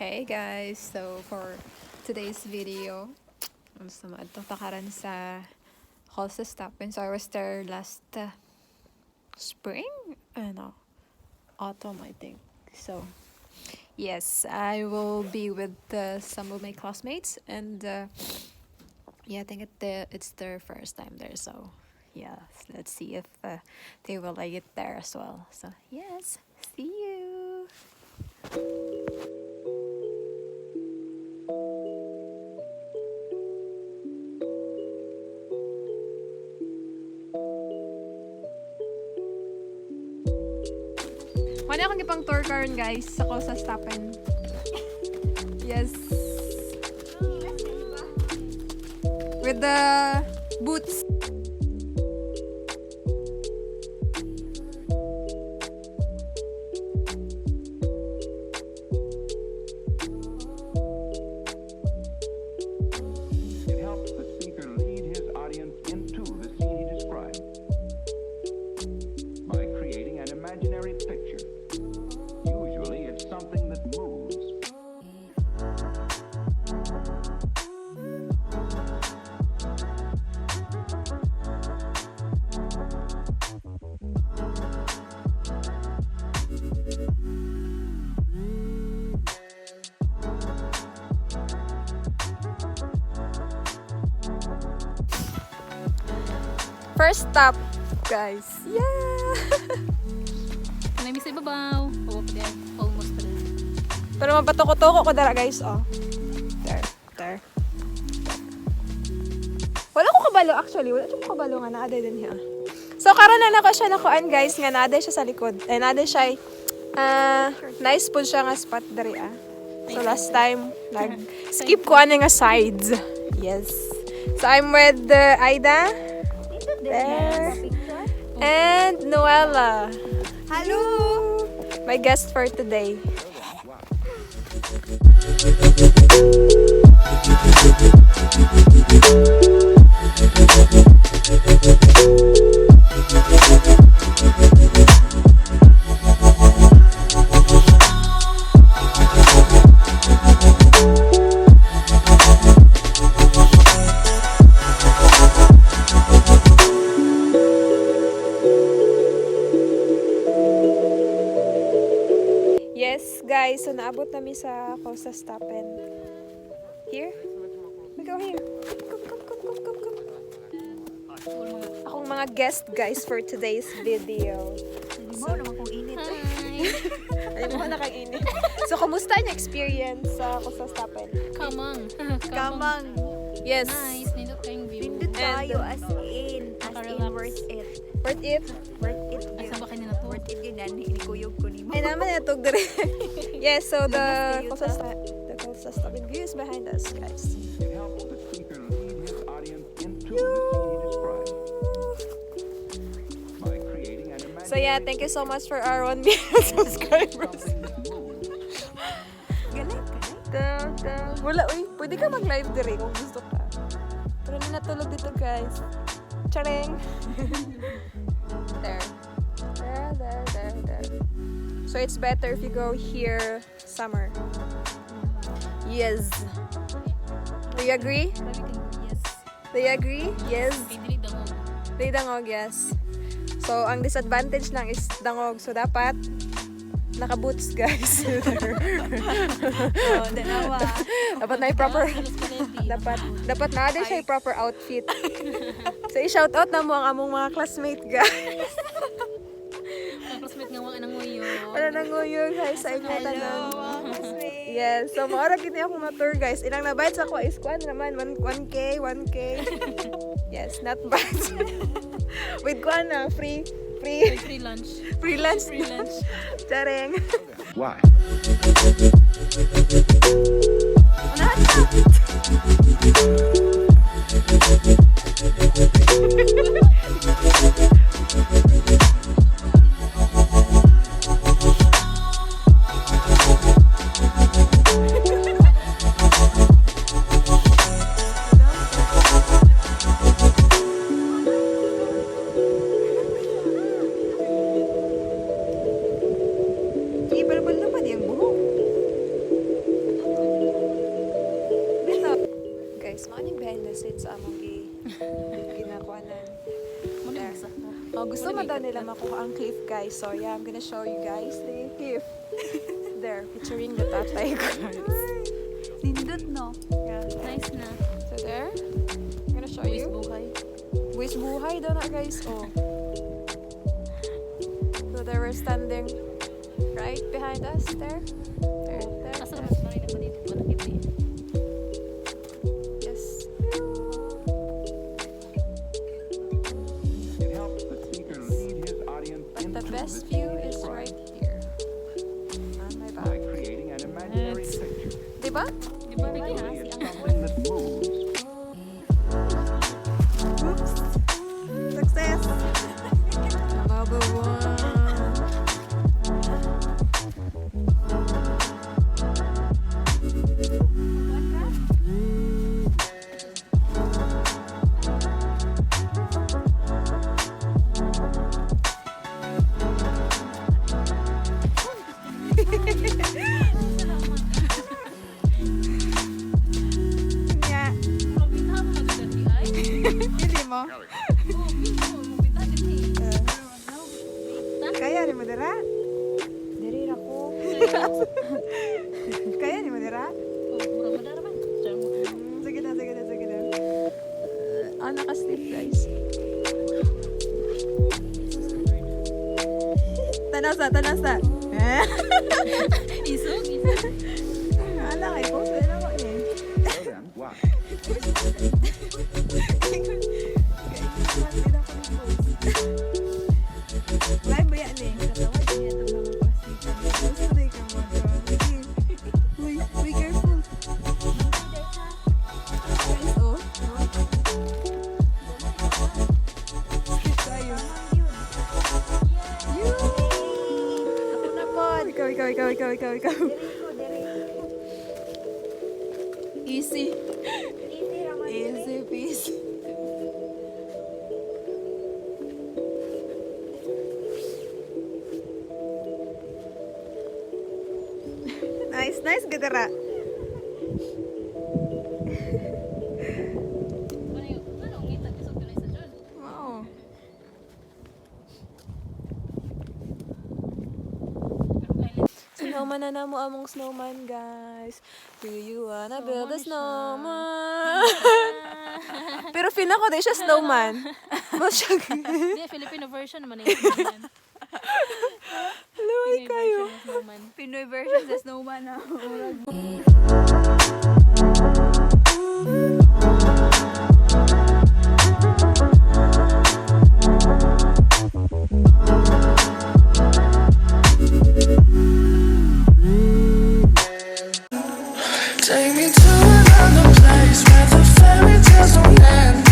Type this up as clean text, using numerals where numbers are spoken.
Hey guys, so for today's video, sama ito takaran sa Kolsastoppen. So I was there last spring? No, autumn I think. So yes, I will be with some of my classmates and yeah, I think it's their first time there. So yeah, let's see if they will like it there as well. So yes, see you. Wala akong ipang tour karon guys sa Kolsastoppen. Yes. With the boots. It helps the speaker lead his audience into the scene he describes by creating an imaginary picture. Usually it's something that moves. First stop, guys. Yeah. Kanami sa ibabaw. Oo, pa din. Almost pa din. Pero mapatoko-toko ko dara guys, oh. There. Wala ko kabalo actually. Wala ko kabalo nga na din niya. So karon na nako siya nakuan guys nga naade siya sa likod. Naade siya nice po siya nga spot diri ah. So last time skip ko ani nga sides. Yes. So I'm with Aida. There. And Noella. Hello! My guest for today. Yes, guys. So, naabot namin sa Kolsastoppen. Here? We go here. Come. Akong mga guest, guys, for today's video. Hindi mo naman kung init. Ay, mo na kang init. So, kumusta yung experience sa Kolsastoppen? Kamang. Kamang. Yes. Nice. Nindot kayong view. Pindot tayo as in Nakarelax. worth it. Worth it? Worth it Ay, yun. saan ba kayo na to? Worth it yun yan. Inikuyog ko ni mo. Ay, naman itog dire. Yes, so the Lumas na Kolsastoppen view is behind us, guys. It helps the speaker lead his audience into the scene he describes by creating an imaginary So yeah, thank you so much for our 1 million subscribers. something that moves. Galing. Wala, uy, pwede ka mag-live dire kung gusto ka. Pero na natulog dito, guys. Charing! There. So it's better if you go here summer. Yes. Do you agree? Sabi ka, yes. Do you agree? Yes. Pindili dangog. May dangog, yes. So, ang disadvantage lang is dangog. So, dapat naka-boots, guys. Oh, dalawa. Dapat na proper Alas ka na hindi. dapat na din siya yung proper outfit. So, i-shout out na mo ang among mga classmate, guys. Ang classmate nga wala nang nguyo. Ano nang nguyog, hi sa inyo Hello, tanan. mga classmates. Yes, so maura gini ako na tour, guys. Ilang nabayad sa ako is kuan naman 1K. Yes, not bad. With kuan na free Free lunch. free lunch. Free lunch. Charing. Why? Ibalbal na pa di ang buhok. Ginakuanan. Muna yung isa. Oh, gusto mo daw nila makuha ang cliff, guys. So, yeah, I'm gonna show you guys the cliff. There, picturing the tatay ko. Nindot, no? Yeah. Nice na. So, there. I'm gonna show Buwis you. buhay. Buwis buhay daw na, guys. Oh. So, there we're standing right behind us. There. There, there, Asa there. naman sa marina pa dito? Di ba nakita eh? Yes. It helps the speaker lead his audience But the into best this view scenic is ride right here. On my by back. creating an imaginary Yes. picture. Diba? Di ba lagi ha? Usually Si it's Angkol. something that moves. Oops. Success. Another one. Yeah. Mabitahan mo na dati ay. Hindi mo. Oo, Bingo. Mabitahan din eh. Kaya ni mo dira? Diri ra ko. Kaya ni mo dira? Oh, murang madara man. Diyan mo. Sige na, sige na, sige na. Naka-sleep, guys. Tanasa, tanasa. Isog, isog. Ala, kay post na ako eh. So then, watch. Live ba yan eh? Katawad niya itong mga pasikan. Gusto na ikaw mo ito. Be careful. Guys, oh. Skip tayo. Yun! Ako na po. Ikaw. Easy. Easy peasy. Nice, gadara. Ano yung, ano, ngita, isog ka na isa dyan. Wow. Snowman na mo among snowman, guys. Do you wanna build a snowman? Pero feel ako din siya snowman. Masyag. Hindi, Filipino version naman yung snowman. Luhay Pinoy kayo. version ng snowman. Pinoy version sa snowman na.